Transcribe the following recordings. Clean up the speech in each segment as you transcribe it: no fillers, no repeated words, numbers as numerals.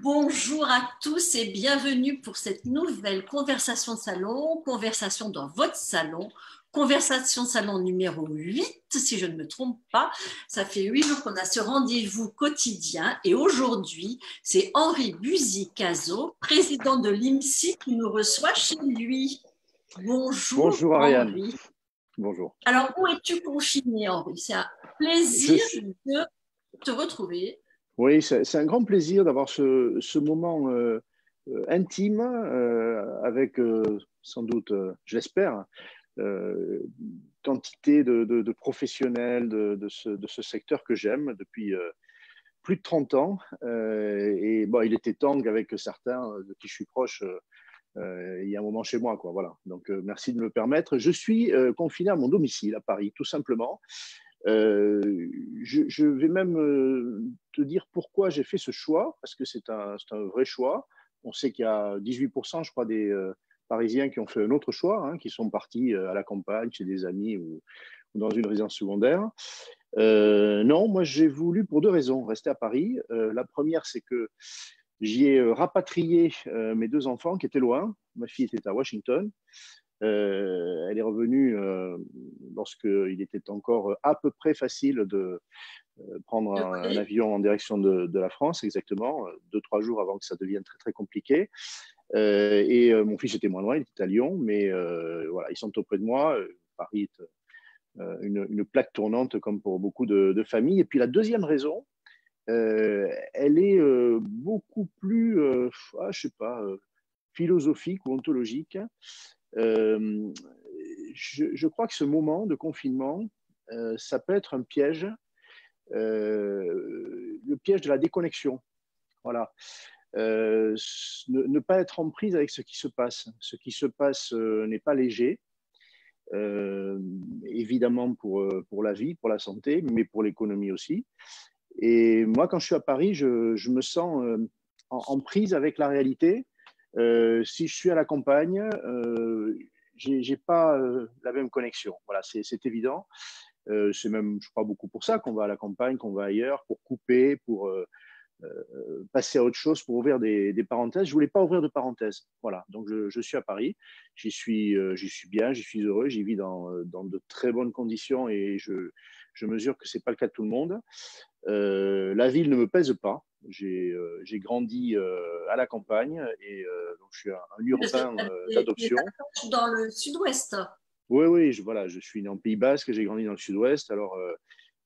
Bonjour à tous et bienvenue pour cette nouvelle conversation de salon, conversation dans votre salon, conversation de salon numéro 8, si je ne me trompe pas. Ça fait 8 jours qu'on a ce rendez-vous quotidien et aujourd'hui, c'est Henri Buzy-Cazot, président de l'IMSI, qui nous reçoit chez lui. Bonjour Bonjour Ariane. Henri. Bonjour. Alors, où es-tu confiné, Henri? C'est un plaisir de te retrouver. Oui, c'est un grand plaisir d'avoir ce moment intime avec sans doute, je l'espère, quantité de professionnels de ce secteur que j'aime depuis plus de 30 ans. Et bon, il était temps qu'avec certains de qui je suis proche, il y a un moment chez moi, quoi. Voilà. Donc, merci de me le permettre. Je suis confiné à mon domicile à Paris, tout simplement. Euh, je vais même te dire pourquoi j'ai fait ce choix, parce que c'est un vrai choix. On sait qu'il y a 18%, je crois, des Parisiens qui ont fait un autre choix, hein, qui sont partis à la campagne, chez des amis ou dans une résidence secondaire. Non, moi j'ai voulu pour deux raisons rester à Paris. La première, c'est que j'y ai rapatrié mes deux enfants qui étaient loin. Ma fille était à Washington. Elle est revenue lorsqu'il était encore à peu près facile de prendre un avion en direction de la France, exactement, 2-3 jours avant que ça devienne très, très compliqué. Mon fils était moins loin, il était à Lyon, mais voilà, ils sont auprès de moi. Paris est une plaque tournante comme pour beaucoup de familles. Et puis la deuxième raison, elle est beaucoup plus, je sais pas, philosophique ou ontologique. Euh, je crois que ce moment de confinement, ça peut être un piège, le piège de la déconnexion. Voilà. Ne pas être en prise avec ce qui se passe. Ce qui se passe n'est pas léger, évidemment pour la vie, pour la santé, mais pour l'économie aussi. Et moi, quand je suis à Paris, je me sens en prise avec la réalité. Si je suis à la campagne, j'ai pas la même connexion. Voilà, c'est évident. C'est même, je crois, beaucoup pour ça qu'on va à la campagne, qu'on va ailleurs, pour couper, pour passer à autre chose, pour ouvrir des parenthèses. Je voulais pas ouvrir de parenthèses. Voilà, donc je suis à Paris. J'y suis bien, j'y suis heureux, j'y vis dans de très bonnes conditions et je mesure que c'est pas le cas de tout le monde. La ville ne me pèse pas. J'ai grandi à la campagne et donc je suis un Parce que urbain tu es d'adoption. dans le sud-ouest. Oui, oui, voilà, je suis né en Pays Basque, j'ai grandi dans le sud-ouest. Alors,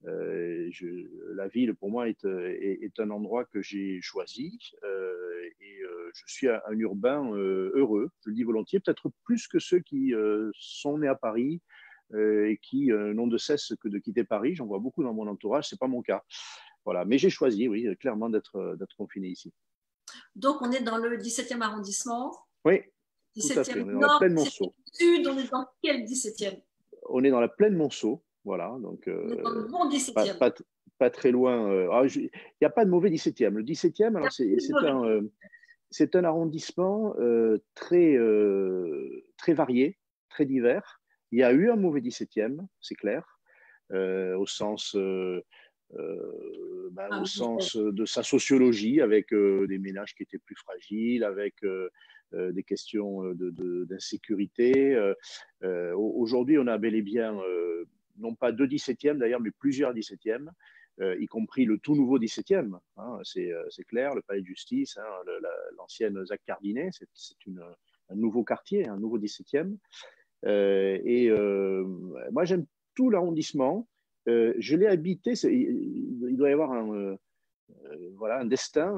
la ville, pour moi, est un endroit que j'ai choisi je suis un urbain heureux, je le dis volontiers, peut-être plus que ceux qui sont nés à Paris et qui n'ont de cesse que de quitter Paris. J'en vois beaucoup dans mon entourage, ce n'est pas mon cas. Voilà. Mais j'ai choisi, oui, clairement, d'être confiné ici. Donc, on est dans le 17e arrondissement. Oui, tout à fait. 17e On est dans la nord, plaine 17e Monceau. sud. On est dans quel 17e? On est dans la plaine Monceau. Voilà. Donc, On est dans le bon pas, 17e. pas, pas très loin. Il n'y a pas de mauvais 17e. Le 17e, alors c'est un arrondissement très varié, très divers. Il y a eu un mauvais 17e, c'est clair, au sens, Ah au oui, sens de sa sociologie, avec des ménages qui étaient plus fragiles, avec des questions d'insécurité. Aujourd'hui, on a bel et bien, non pas deux 17e d'ailleurs, mais plusieurs 17e. Y compris le tout nouveau 17e. Hein, c'est clair, le palais de justice, hein, l'ancienne Zac Cardinet, c'est un nouveau quartier, un nouveau 17e. Moi, j'aime tout l'arrondissement. Je l'ai habité, il doit y avoir voilà, un destin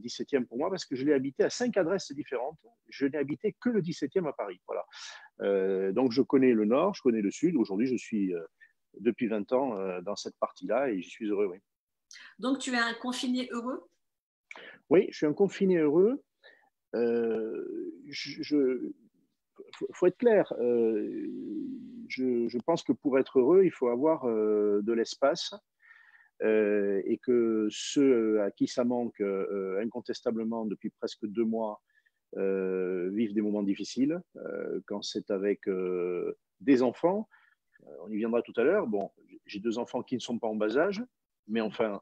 17e pour moi, parce que je l'ai habité à 5 adresses différentes. Je n'ai habité que le 17e à Paris. Voilà. Donc, je connais le nord, je connais le sud. Aujourd'hui, je suis depuis 20 ans dans cette partie-là et j'y suis heureux, oui. donc tu es un confiné heureux? Oui, je suis un confiné heureux. Faut être clair. Je pense que pour être heureux, il faut avoir de l'espace et que ceux à qui ça manque incontestablement depuis presque 2 mois vivent des moments difficiles. Quand c'est avec des enfants, on y viendra tout à l'heure. Bon, j'ai deux enfants qui ne sont pas en bas âge, mais enfin,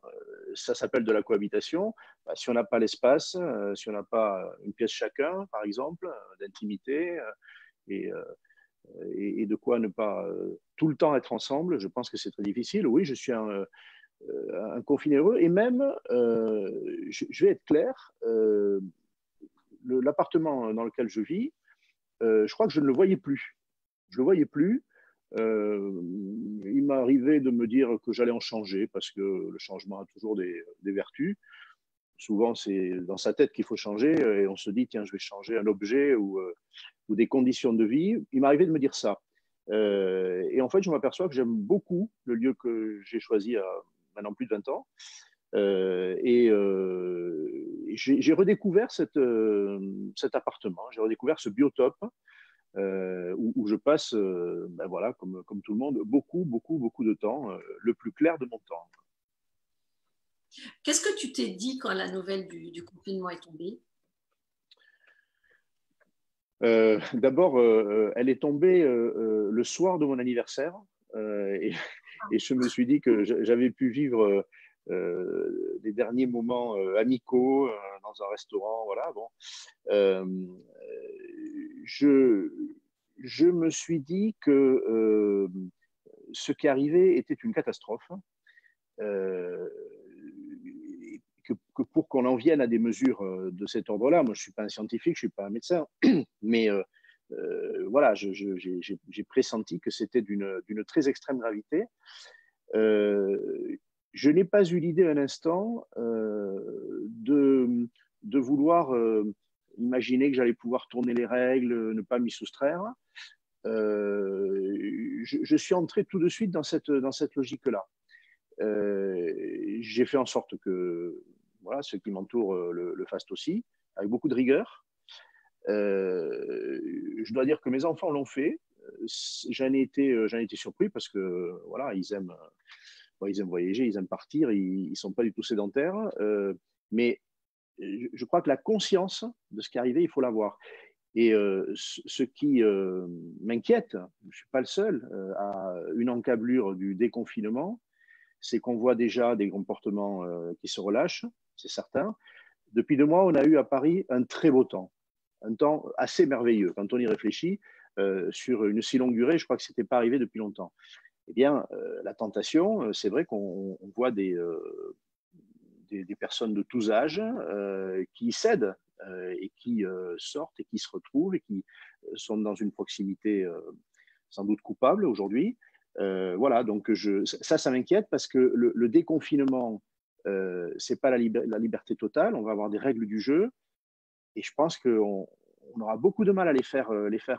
ça s'appelle de la cohabitation. Bah, si on n'a pas l'espace, si on n'a pas une pièce chacun, par exemple, d'intimité, et, et de quoi ne pas tout le temps être ensemble, je pense que c'est très difficile. Oui, je suis un confiné heureux. Et même, je vais être clair, l'appartement dans lequel je vis, je crois que je ne le voyais plus. Je ne le voyais plus. Il m'arrivait de me dire que j'allais en changer parce que le changement a toujours des vertus. Souvent, c'est dans sa tête qu'il faut changer et on se dit, tiens, je vais changer un objet ou des conditions de vie. Il m'arrivait de me dire ça. Et en fait, je m'aperçois que j'aime beaucoup le lieu que j'ai choisi il y a maintenant plus de 20 ans. J'ai redécouvert cet appartement, j'ai redécouvert ce biotope où je passe, ben voilà, comme tout le monde, beaucoup de temps, le plus clair de mon temps. Qu'est-ce que tu t'es dit quand la nouvelle du confinement est tombée? D'abord, elle est tombée le soir de mon anniversaire et je me suis dit que j'avais pu vivre les derniers moments amicaux dans un restaurant. Voilà, bon. Euh, je, je me suis dit que ce qui arrivait était une catastrophe. Euh, que pour qu'on en vienne à des mesures de cet ordre-là, moi je ne suis pas un scientifique, je ne suis pas un médecin, mais voilà, j'ai pressenti que c'était d'une très extrême gravité. Je n'ai pas eu l'idée un instant de vouloir imaginer que j'allais pouvoir tourner les règles, ne pas m'y soustraire. Je suis entré tout de suite dans cette logique-là. J'ai fait en sorte que voilà, ceux qui m'entourent le fassent aussi, avec beaucoup de rigueur. Je dois dire que mes enfants l'ont fait. J'en ai été surpris parce que voilà, ils aiment voyager, ils aiment partir, ils ne sont pas du tout sédentaires. Mais je crois que la conscience de ce qui est arrivé, il faut l'avoir. Et ce qui m'inquiète, je ne suis pas le seul, à une encablure du déconfinement, c'est qu'on voit déjà des comportements qui se relâchent, c'est certain. Depuis 2 mois, on a eu à Paris un très beau temps, un temps assez merveilleux. Quand on y réfléchit, sur une si longue durée, je crois que ce n'était pas arrivé depuis longtemps. Eh bien, la tentation, c'est vrai qu'on voit des personnes de tous âges qui cèdent et qui sortent et qui se retrouvent et qui sont dans une proximité sans doute coupable aujourd'hui. Voilà, donc ça m'inquiète parce que le déconfinement, c'est pas la liberté totale. On va avoir des règles du jeu et je pense qu'on aura beaucoup de mal à les faire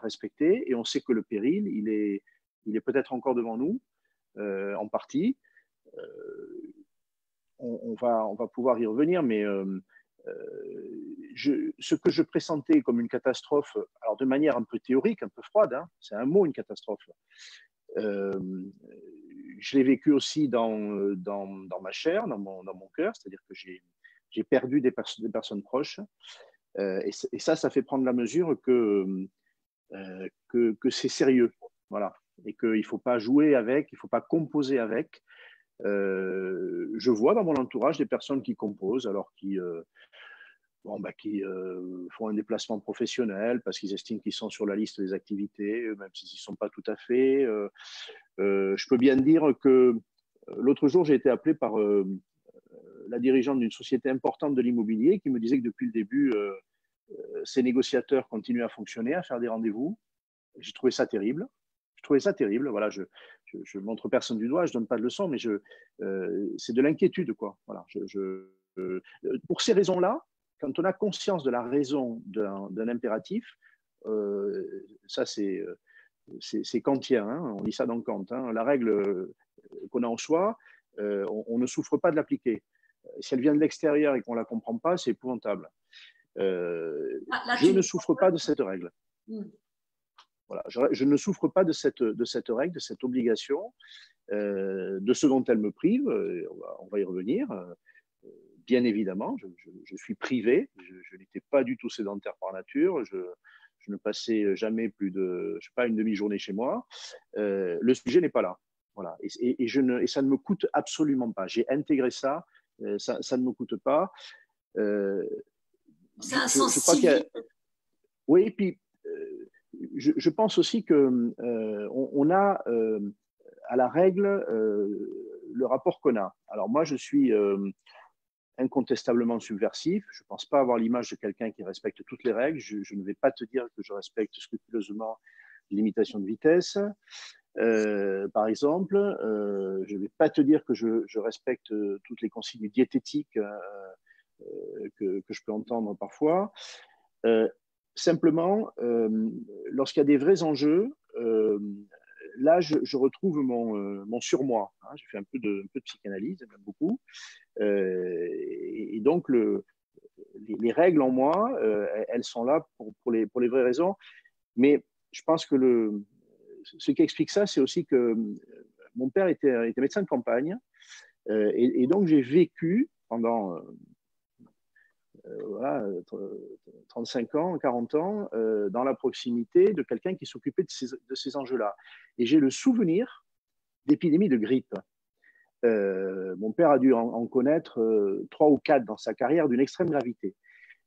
respecter. Et on sait que le péril, il est peut-être encore devant nous, en partie. On va pouvoir y revenir, mais ce que je pressentais comme une catastrophe, alors de manière un peu théorique, un peu froide, hein, c'est un mot, une catastrophe. Euh, je l'ai vécu aussi dans ma chair, dans mon cœur, c'est-à-dire que j'ai perdu des personnes proches. Et ça fait prendre la mesure que c'est sérieux. Voilà. Et qu'il ne faut pas jouer avec, il ne faut pas composer avec. Je vois dans mon entourage des personnes qui composent, alors qui font un déplacement professionnel parce qu'ils estiment qu'ils sont sur la liste des activités, même s'ils n'y sont pas tout à fait. Je peux bien dire que l'autre jour, j'ai été appelé par la dirigeante d'une société importante de l'immobilier qui me disait que depuis le début, ces négociateurs continuaient à fonctionner, à faire des rendez-vous. J'ai trouvé ça terrible. Je trouvais ça terrible. Voilà, je montre personne du doigt, je donne pas de leçon, mais c'est de l'inquiétude, quoi. Voilà, pour ces raisons-là, quand on a conscience de la raison d'un impératif, ça c'est kantien, hein, on lit ça dans Kant. Hein, la règle qu'on a en soi, on ne souffre pas de l'appliquer. Si elle vient de l'extérieur et qu'on ne la comprend pas, c'est épouvantable. Je ne souffre pas de cette règle. Voilà, je ne souffre pas de cette règle, de cette obligation, de ce dont elle me prive. On va y revenir. Bien évidemment, je suis privé. Je n'étais pas du tout sédentaire par nature. Je ne passais jamais plus de, je sais pas, une demi-journée chez moi. Le sujet n'est pas là. Voilà. Et ça ne me coûte absolument pas. J'ai intégré ça ça ne me coûte pas. Euh, C'est un je sens crois qu'il y a, civique. oui, et puis je pense aussi que on a à la règle le rapport qu'on a. Alors moi, je suis incontestablement subversif. Je ne pense pas avoir l'image de quelqu'un qui respecte toutes les règles. Je ne vais pas te dire que je respecte scrupuleusement les limitations de vitesse. Par exemple, je ne vais pas te dire que je respecte toutes les consignes diététiques que je peux entendre parfois. Euh, simplement, lorsqu'il y a des vrais enjeux, là, je retrouve mon surmoi. Hein. J'ai fait un peu de psychanalyse, même beaucoup. Et donc, les règles en moi, elles sont là pour les vraies raisons. Mais je pense que ce qui explique ça, c'est aussi que mon père était médecin de campagne. Et donc, j'ai vécu pendant voilà, 35 ans, 40 ans, dans la proximité de quelqu'un qui s'occupait de ces enjeux-là. Et j'ai le souvenir d'épidémies de grippe. Mon père a dû en connaître 3 ou 4 dans sa carrière d'une extrême gravité.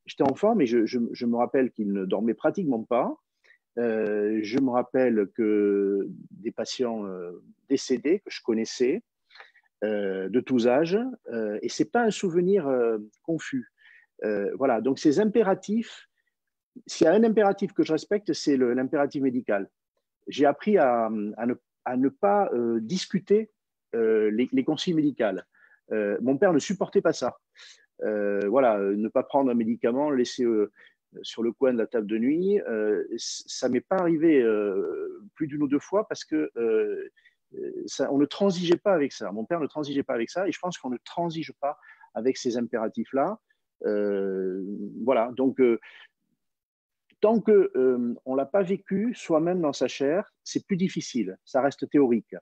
J'étais enfant, mais je me rappelle qu'il ne dormait pratiquement pas. Je me rappelle que des patients décédés que je connaissais de tous âges, et c'est pas un souvenir confus. Voilà, donc ces impératifs, s'il y a un impératif que je respecte, c'est l'impératif médical. J'ai appris à ne pas discuter les consignes médicales. Mon père ne supportait pas ça. Voilà, ne pas prendre un médicament, le laisser sur le coin de la table de nuit. Ça m'est pas arrivé plus d'une ou deux fois parce que on ne transigeait pas avec ça. Mon père ne transigeait pas avec ça et je pense qu'on ne transige pas avec ces impératifs-là. Voilà, donc tant qu'on ne l'a pas vécu soi-même dans sa chair, c'est plus difficile, ça reste théorique.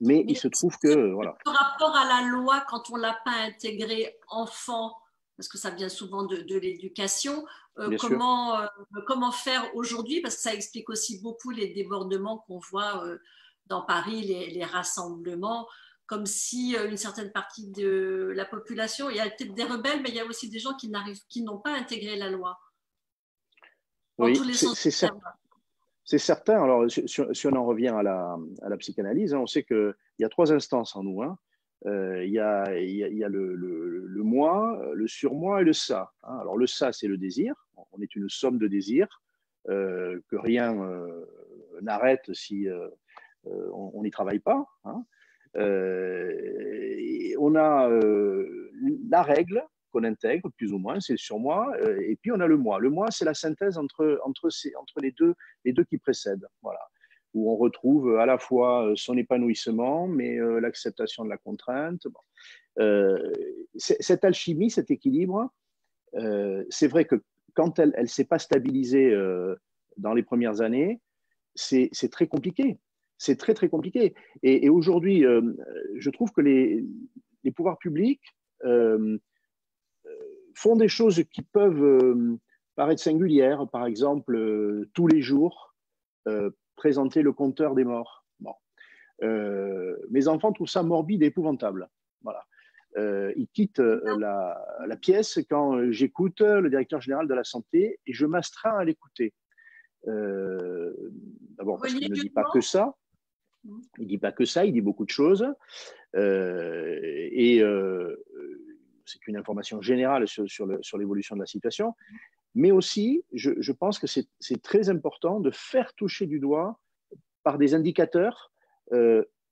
Mais il Mais se trouve que, voilà. par rapport à la loi, quand on ne l'a pas intégré enfant, parce que ça vient souvent de l'éducation, Bien sûr. comment faire aujourd'hui? Parce que ça explique aussi beaucoup les débordements qu'on voit dans Paris, les rassemblements, comme si une certaine partie de la population, il y a peut-être des rebelles, mais il y a aussi des gens qui n'ont pas intégré la loi, dans tous Oui, les sens du terme. c'est certain. Alors, si on en revient à la psychanalyse, hein, on sait qu'il y a 3 instances en nous. Hein. Il y a le moi, le surmoi et le ça. Hein. Alors, le ça, c'est le désir. On est une somme de désirs que rien n'arrête si on n'y travaille pas. Hein. On a la règle qu'on intègre, plus ou moins, c'est le surmoi, et puis on a le moi. Le moi, c'est la synthèse entre les deux qui précèdent, voilà, où on retrouve à la fois son épanouissement, mais l'acceptation de la contrainte. Bon. Cette alchimie, cet équilibre, c'est vrai que quand elle ne s'est pas stabilisée dans les premières années, c'est très compliqué. C'est très, très compliqué. Et aujourd'hui, je trouve que les pouvoirs publics euh, font des choses qui peuvent paraître singulières. Par exemple, tous les jours, présenter le compteur des morts. Bon. Mes enfants trouvent ça morbide et épouvantable. Voilà. Ils quittent la pièce quand j'écoute le directeur général de la santé et je m'astreins à l'écouter. D'abord parce qu'il ne dit pas que Religieusement, ça. Il dit pas que ça, il dit beaucoup de choses. Et c'est une information générale sur l'évolution de la situation. Mais aussi, je pense que c'est très important de faire toucher du doigt par des indicateurs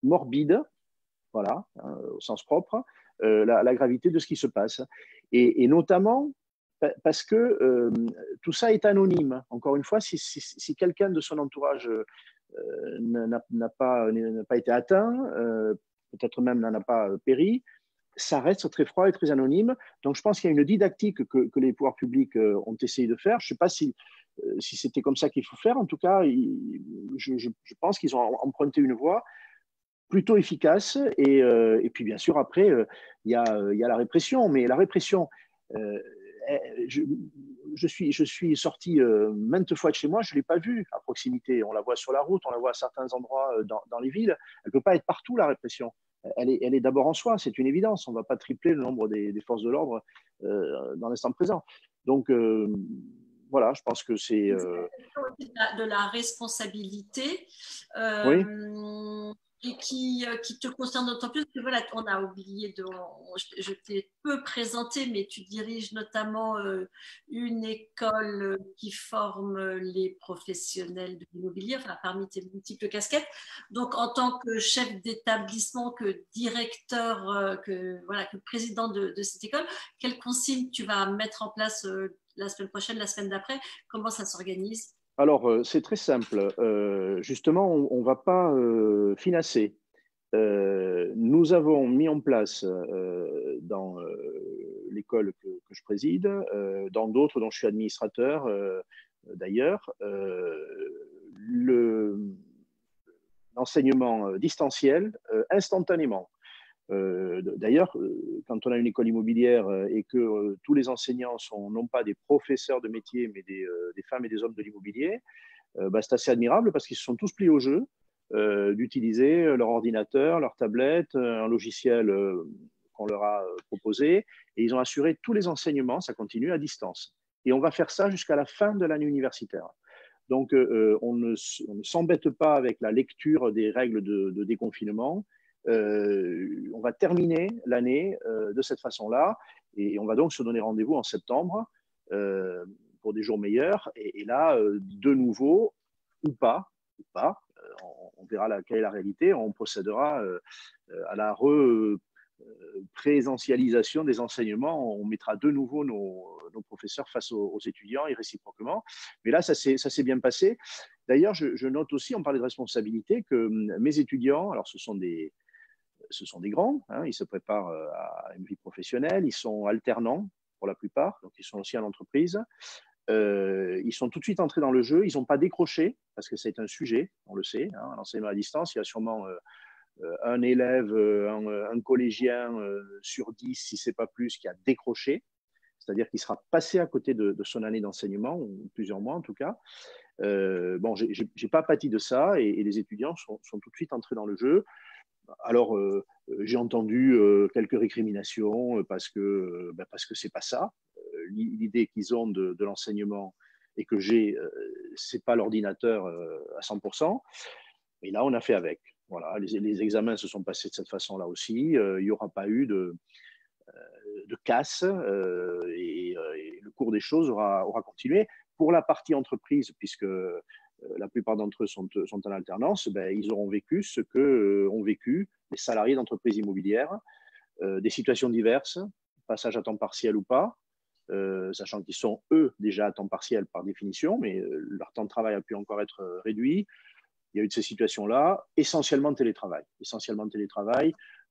morbides, voilà, hein, au sens propre, la gravité de ce qui se passe. Et notamment parce que tout ça est anonyme. Encore une fois, si quelqu'un de son entourage n'a pas été atteint, peut-être même n'en a pas péri, ça reste très froid et très anonyme. Donc je pense qu'il y a une didactique que les pouvoirs publics ont essayé de faire. Je ne sais pas si c'était comme ça qu'il faut faire. En tout cas, je pense qu'ils ont emprunté une voie plutôt efficace. Et puis bien sûr, après, il y a la répression. Mais la répression, euh, je, je suis sorti maintes fois de chez moi, je ne l'ai pas vue à proximité. On la voit sur la route, on la voit à certains endroits dans les villes. Elle ne peut pas être partout, la répression. elle est d'abord en soi, c'est une évidence. On ne va pas tripler le nombre des forces de l'ordre dans l'instant présent. Donc, voilà, je pense que c'est… de la responsabilité oui, et qui te concerne d'autant plus que voilà, on a oublié je t'ai peu présenté, mais tu diriges notamment une école qui forme les professionnels de l'immobilier, enfin, parmi tes multiples casquettes. Donc, en tant que chef d'établissement, que directeur, voilà, que président de cette école, quelles consignes tu vas mettre en place la semaine prochaine, la semaine d'après? Comment ça s'organise? alors c'est très simple. Justement, on ne va pas financer. Nous avons mis en place dans l'école que je préside, dans d'autres dont je suis administrateur d'ailleurs, l'enseignement distanciel instantanément. D'ailleurs, quand on a une école immobilière et que tous les enseignants sont non pas des professeurs de métier, mais des femmes et des hommes de l'immobilier, bah, c'est assez admirable parce qu'ils se sont tous pliés au jeu d'utiliser leur ordinateur, leur tablette, un logiciel qu'on leur a proposé, et ils ont assuré tous les enseignements, ça continue à distance. Et on va faire ça jusqu'à la fin de l'année universitaire. Donc, on ne s'embête pas avec la lecture des règles de déconfinement. On va terminer l'année de cette façon-là, et on va donc se donner rendez-vous en septembre pour des jours meilleurs. Et là, de nouveau, ou pas, on verra quelle est la réalité. On procédera à la présentialisation des enseignements. On mettra de nouveau nos professeurs face aux étudiants et réciproquement. Mais là, ça s'est bien passé. D'ailleurs, je note aussi, on parlait de responsabilité, que mes étudiants, alors ce sont des grands, hein, ils se préparent à une vie professionnelle, ils sont alternants pour la plupart, donc ils sont aussi en entreprise. Ils sont tout de suite entrés dans le jeu, ils n'ont pas décroché, parce que c'est un sujet, on le sait, hein, l'enseignement à distance, il y a sûrement un élève, un collégien sur 10, si ce n'est pas plus, qui a décroché, c'est-à-dire qu'il sera passé à côté de son année d'enseignement, ou plusieurs mois en tout cas. Bon, je n'ai pas pâti de ça, et les étudiants sont tout de suite entrés dans le jeu. Alors, j'ai entendu quelques récriminations parce que c'est pas ça. L'idée qu'ils ont de l'enseignement et que j'ai, c'est pas l'ordinateur à 100%. Et là, on a fait avec. Voilà, les examens se sont passés de cette façon-là aussi. Il n'y aura pas eu de casse et le cours des choses aura continué. Pour la partie entreprise, puisque la plupart d'entre eux sont en alternance, ben, ils auront vécu ce que ont vécu les salariés d'entreprises immobilières, des situations diverses, passage à temps partiel ou pas, sachant qu'ils sont, eux, déjà à temps partiel par définition, mais leur temps de travail a pu encore être réduit. Il y a eu de ces situations-là, essentiellement télétravail.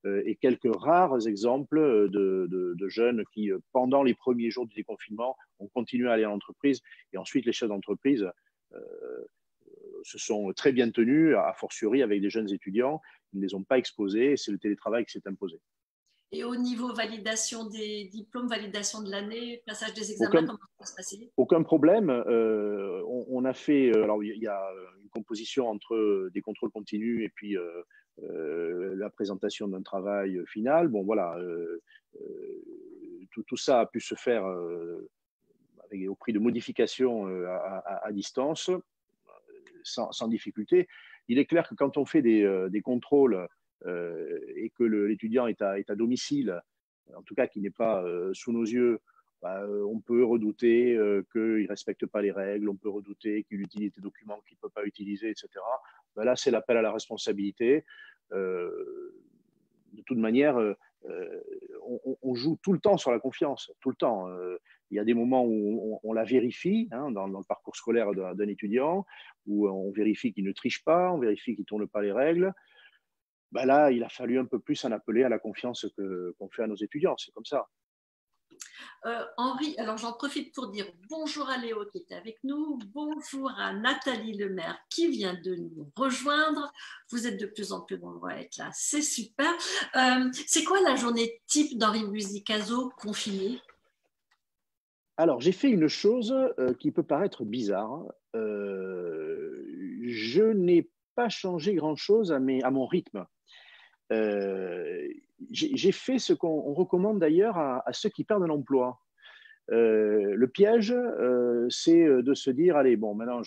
Et quelques rares exemples de jeunes qui, pendant les premiers jours du déconfinement, ont continué à aller à l'entreprise. Et ensuite, les chefs d'entreprise se sont très bien tenus, a fortiori avec des jeunes étudiants. Ils ne les ont pas exposés et c'est le télétravail qui s'est imposé. Et au niveau validation des diplômes, validation de l'année, passage des examens, Aucun, comment ça va se passer? aucun problème. On a fait, alors il y a une composition entre des contrôles continus et puis la présentation d'un travail final. Bon, voilà, tout ça a pu se faire au prix de modifications à distance, sans difficulté. Il est clair que quand on fait des contrôles et que l'étudiant est à domicile, en tout cas qui n'est pas sous nos yeux, on peut redouter qu'il ne respecte pas les règles, on peut redouter qu'il utilise des documents qu'il ne peut pas utiliser, etc. Là, c'est l'appel à la responsabilité. De toute manière, on joue tout le temps sur la confiance, tout le temps. Il y a des moments où on la vérifie hein, dans le parcours scolaire d'un étudiant, où on vérifie qu'il ne triche pas, on vérifie qu'il ne tourne pas les règles. Là, il a fallu un peu plus en appeler à la confiance qu'on fait à nos étudiants. C'est comme ça. Henri, alors j'en profite pour dire bonjour à Léo qui était avec nous, bonjour à Nathalie Lemaire qui vient de nous rejoindre. Vous êtes de plus en plus nombreux à être là, c'est super. C'est quoi la journée type d'Henri Musicazo confiné? Alors, j'ai fait une chose qui peut paraître bizarre. Je n'ai pas changé grand-chose à mon rythme. J'ai fait ce qu'on recommande d'ailleurs à ceux qui perdent un emploi. Le piège, c'est de se dire, allez, bon, maintenant,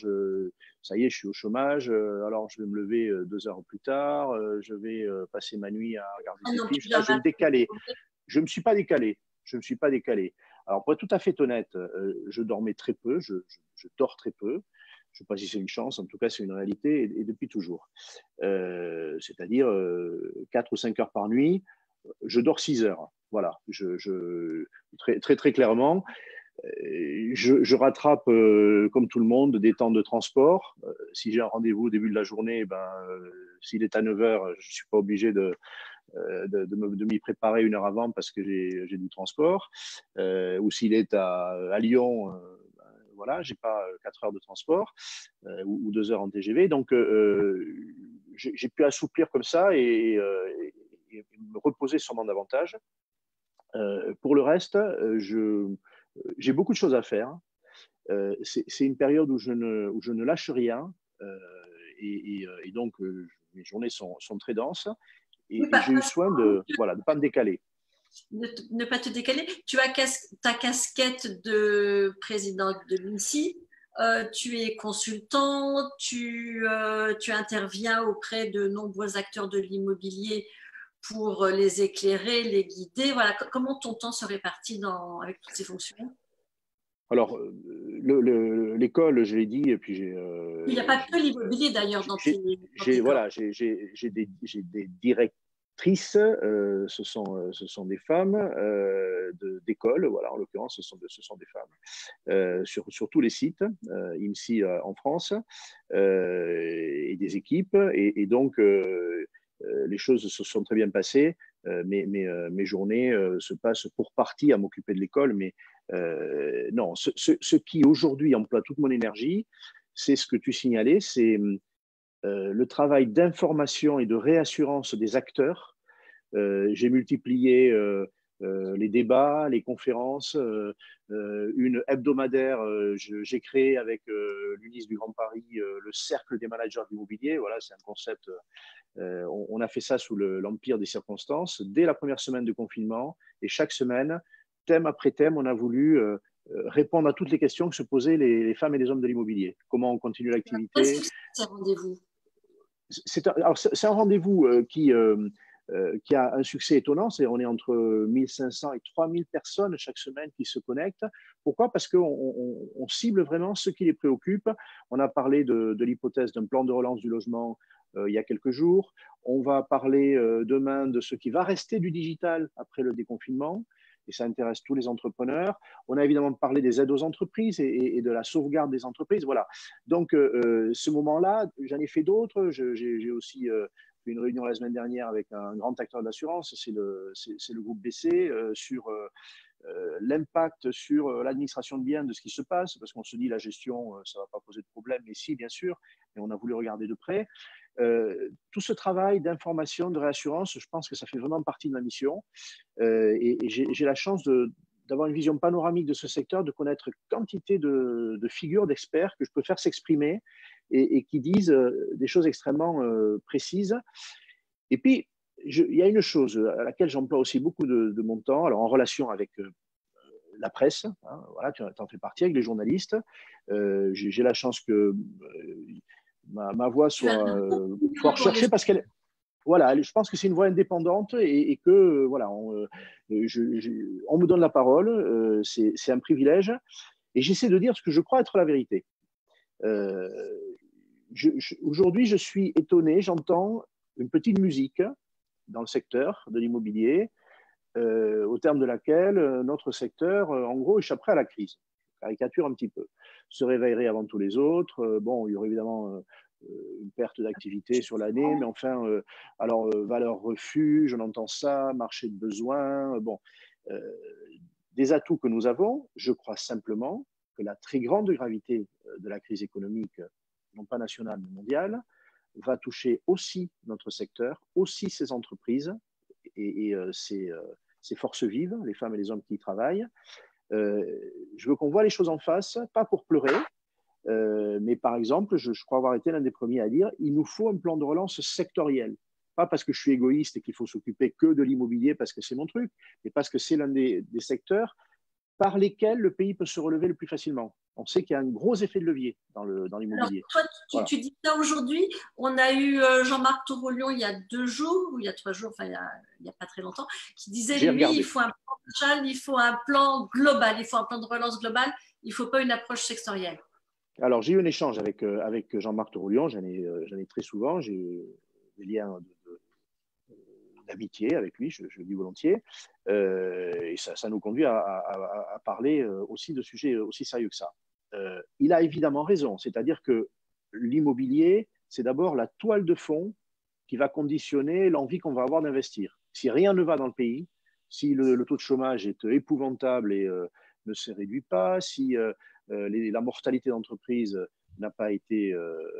ça y est, je suis au chômage, alors je vais me lever 2 heures plus tard, je vais passer ma nuit à regarder Ah des non, films, tu ah, dois je vais me décaler. m'avouer. Je ne me suis pas décalé. Je ne me suis pas décalé. Alors, pour être tout à fait honnête, je dormais très peu, je dors très peu. Je ne sais pas si c'est une chance, en tout cas, c'est une réalité et depuis toujours. C'est-à-dire 4 ou 5 heures par nuit, je dors 6 heures. Voilà, très, très, très clairement. Je rattrape, comme tout le monde, des temps de transport. Si j'ai un rendez-vous au début de la journée, s'il est à 9 heures, je ne suis pas obligé de m'y préparer 1 heure avant parce que j'ai du transport. Ou s'il est à Lyon, voilà, j'ai pas 4 heures de transport ou 2 heures en TGV. Donc, j'ai pu assouplir comme ça et me reposer sûrement davantage. Pour le reste, j'ai beaucoup de choses à faire. C'est une période où où je ne lâche rien et donc mes journées sont très denses Oui, et j'ai eu parce soin de voilà de pas me décaler. ne pas te décaler. Tu as ta casquette de présidente de l'INSI, tu es consultant, tu interviens auprès de nombreux acteurs de l'immobilier pour les éclairer, les guider. Voilà. Comment ton temps se répartit avec toutes ces fonctions? Alors l'école, je l'ai dit, et puis Il n'y a pas que l'immobilier d'ailleurs dans tes corps. voilà, j'ai des directrices, ce sont des femmes d'école, voilà, en l'occurrence, ce sont des femmes sur tous les sites IMSI en France et des équipes. Et donc, les choses se sont très bien passées. Mes journées se passent pour partie à m'occuper de l'école, mais non, ce qui aujourd'hui emploie toute mon énergie, c'est ce que tu signalais, c'est le travail d'information et de réassurance des acteurs. J'ai multiplié les débats, les conférences, une hebdomadaire. J'ai créé avec l'UNIS du Grand Paris le cercle des managers d'immobilier. Voilà, c'est un concept. On a fait ça sous l'empire des circonstances dès la première semaine de confinement et chaque semaine, thème après thème, on a voulu répondre à toutes les questions que se posaient les femmes et les hommes de l'immobilier. Comment on continue Quel l'activité? succès ces rendez-vous? C'est un rendez-vous qui a un succès étonnant. On est entre 1500 et 3000 personnes chaque semaine qui se connectent. Pourquoi? Parce qu'on cible vraiment ce qui les préoccupe. On a parlé de l'hypothèse d'un plan de relance du logement il y a quelques jours. On va parler demain de ce qui va rester du digital après le déconfinement. Et ça intéresse tous les entrepreneurs. On a évidemment parlé des aides aux entreprises et de la sauvegarde des entreprises. Voilà. Donc, ce moment-là, j'en ai fait d'autres. J'ai aussi fait une réunion la semaine dernière avec un grand acteur de l'assurance, c'est le groupe BC, sur l'impact sur l'administration de biens de ce qui se passe, parce qu'on se dit la gestion, ça ne va pas poser de problème, mais si, bien sûr, mais on a voulu regarder de près. Tout ce travail d'information, de réassurance, je pense que ça fait vraiment partie de ma mission. Et j'ai la chance d'avoir une vision panoramique de ce secteur, de connaître quantité de figures, d'experts que je peux faire s'exprimer et qui disent des choses extrêmement précises. Et puis, il y a une chose à laquelle j'emploie aussi beaucoup de mon temps, alors en relation avec la presse, hein, voilà, tu en fais partie avec les journalistes. J'ai la chance que ma voix Tu as soit, soit beaucoup pour les recherchée parce qu'elle voilà, je pense que c'est une voix indépendante et que voilà, on me donne la parole, c'est un privilège et j'essaie de dire ce que je crois être la vérité. Euh, Aujourd'hui, je suis étonné, j'entends une petite musique dans le secteur de l'immobilier, au terme de laquelle notre secteur, en gros, échapperait à la crise. Je caricature un petit peu. Se réveillerait avant tous les autres. Bon, il y aurait évidemment une perte d'activité sur l'année, mais enfin, alors, valeur refuge, on entend ça, marché de besoins, bon. Euh, des atouts que nous avons, je crois simplement que la très grande gravité de la crise économique, non pas nationale, mais mondiale, va toucher aussi notre secteur, aussi ces entreprises et ces forces vives, les femmes et les hommes qui y travaillent. Je veux qu'on voit les choses en face, pas pour pleurer, mais par exemple, je crois avoir été l'un des premiers à dire il nous faut un plan de relance sectoriel. pas parce que je suis égoïste et qu'il faut s'occuper que de l'immobilier parce que c'est mon truc, mais parce que c'est l'un des secteurs par lesquels le pays peut se relever le plus facilement. On sait qu'il y a un gros effet de levier dans Alors, l'immobilier. toi, Voilà. tu dis ça aujourd'hui. On a eu Jean-Marc Torolion il y a 2 jours, ou il y a 3 jours, enfin, il y a pas très longtemps, qui disait, J'ai lui, il regardé. faut un plan Marshall, il faut un plan global, il faut un plan de relance global, il ne faut pas une approche sectorielle. Alors, j'ai eu un échange avec Jean-Marc Torolion, j'en ai très souvent, j'ai des liens d'amitié avec lui, je le dis volontiers, et ça nous conduit à parler aussi de sujets aussi sérieux que ça. Il a évidemment raison, c'est-à-dire que l'immobilier, c'est d'abord la toile de fond qui va conditionner l'envie qu'on va avoir d'investir. Si rien ne va dans le pays, si le taux de chômage est épouvantable et ne se réduit pas, si la mortalité d'entreprise n'a pas été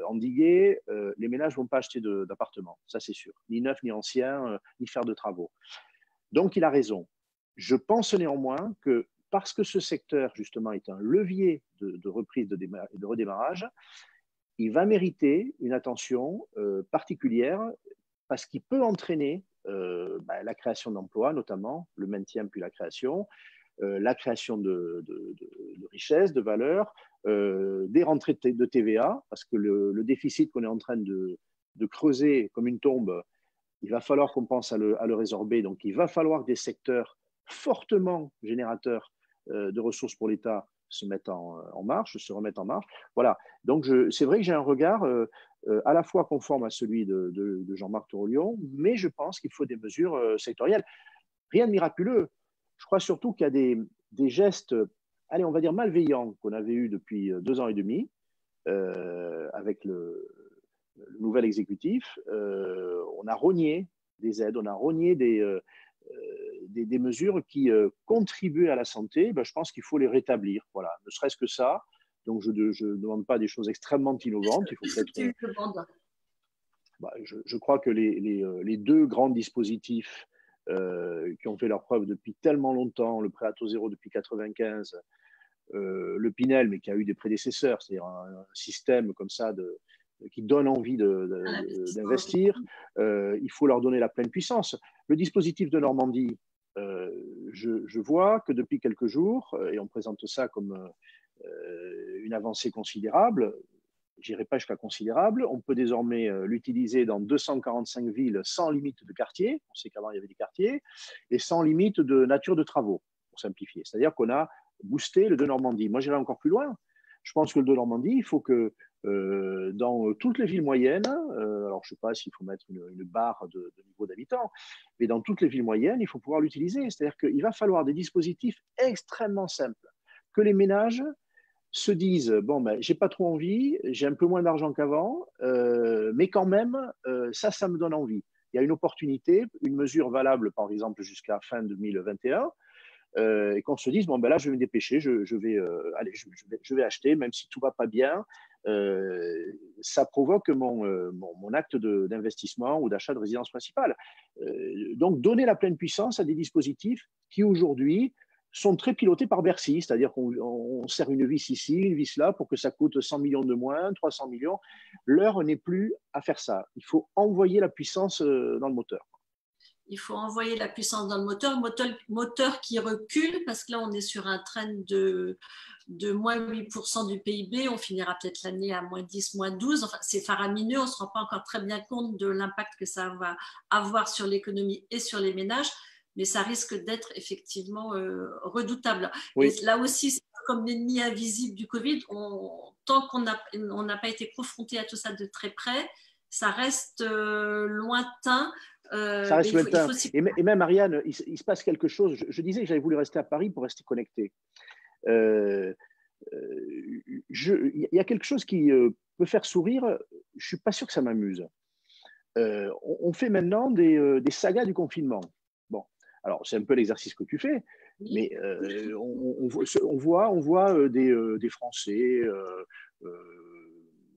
endiguée, les ménages ne vont pas acheter d'appartements, ça c'est sûr, ni neuf ni ancien, ni faire de travaux. Donc il a raison. Je pense néanmoins que parce que ce secteur justement est un levier de reprise et de redémarrage, il va mériter une attention particulière parce qu'il peut entraîner la création d'emplois, notamment le maintien puis la création de richesses, de valeurs, des rentrées de TVA, parce que le déficit qu'on est en train de creuser comme une tombe, il va falloir qu'on pense à le résorber. Donc, il va falloir que des secteurs fortement générateurs de ressources pour l'État se mettent en marche, se remettent en marche. Voilà. Donc, c'est vrai que j'ai un regard à la fois conforme à celui de Jean-Marc Torolion, mais je pense qu'il faut des mesures sectorielles. Rien de miraculeux. Je crois surtout qu'il y a des gestes, allez, on va dire malveillants qu'on avait eus depuis 2 ans et demi avec le nouvel exécutif. On a rogné des aides, on a rogné des mesures qui contribuent à la santé. Ben, je pense qu'il faut les rétablir. Voilà, ne serait-ce que ça. Donc, je ne demande pas des choses extrêmement innovantes. Il faut peut-être. Je crois que les deux grands dispositifs qui ont fait leur preuve depuis tellement longtemps, le prêt à taux zéro depuis 1995, le Pinel, mais qui a eu des prédécesseurs, c'est-à-dire un système comme ça qui donne envie d'investir, il faut leur donner la pleine puissance. Le dispositif de Normandie, je vois que depuis quelques jours, et on présente ça comme une avancée considérable, j'irai pas jusqu'à considérable, on peut désormais l'utiliser dans 245 villes sans limite de quartier, on sait qu'avant il y avait des quartiers, et sans limite de nature de travaux, pour simplifier. C'est-à-dire qu'on a boosté le de Normandie. Moi, j'irai encore plus loin. Je pense que le de Normandie, il faut que dans toutes les villes moyennes, alors je ne sais pas s'il faut mettre une barre de niveau d'habitants, mais dans toutes les villes moyennes, il faut pouvoir l'utiliser. C'est-à-dire qu'il va falloir des dispositifs extrêmement simples, que les ménages se disent bon, ben, j'ai pas trop envie, j'ai un peu moins d'argent qu'avant, mais quand même, ça me donne envie. Il y a une opportunité, une mesure valable, par exemple, jusqu'à fin 2021, et qu'on se dise bon, ben là, je vais me dépêcher, je vais acheter, même si tout va pas bien. Ça provoque mon acte d'investissement ou d'achat de résidence principale. Donc, donner la pleine puissance à des dispositifs qui aujourd'hui sont très pilotés par Bercy, c'est-à-dire qu'on serre une vis ici, une vis là, pour que ça coûte 100 millions de moins, 300 millions. L'heure n'est plus à faire ça. Il faut envoyer la puissance dans le moteur. Il faut envoyer la puissance dans le moteur qui recule, parce que là, on est sur un trend de moins 8% du PIB. On finira peut-être l'année à moins 10, moins 12. Enfin, c'est faramineux. On ne se rend pas encore très bien compte de l'impact que ça va avoir sur l'économie et sur les ménages, mais ça risque d'être effectivement redoutable. Oui. Et là aussi, c'est comme l'ennemi invisible du Covid. Tant qu'on n'a pas été confronté à tout ça de très près, ça reste lointain. Ça reste lointain. Et même, Ariane, il se passe quelque chose. Je disais que j'avais voulu rester à Paris pour rester connecté. Il y a quelque chose qui peut faire sourire. Je ne suis pas sûr que ça m'amuse. On fait maintenant des sagas du confinement. Bon, alors c'est un peu l'exercice que tu fais, mais on voit des Français,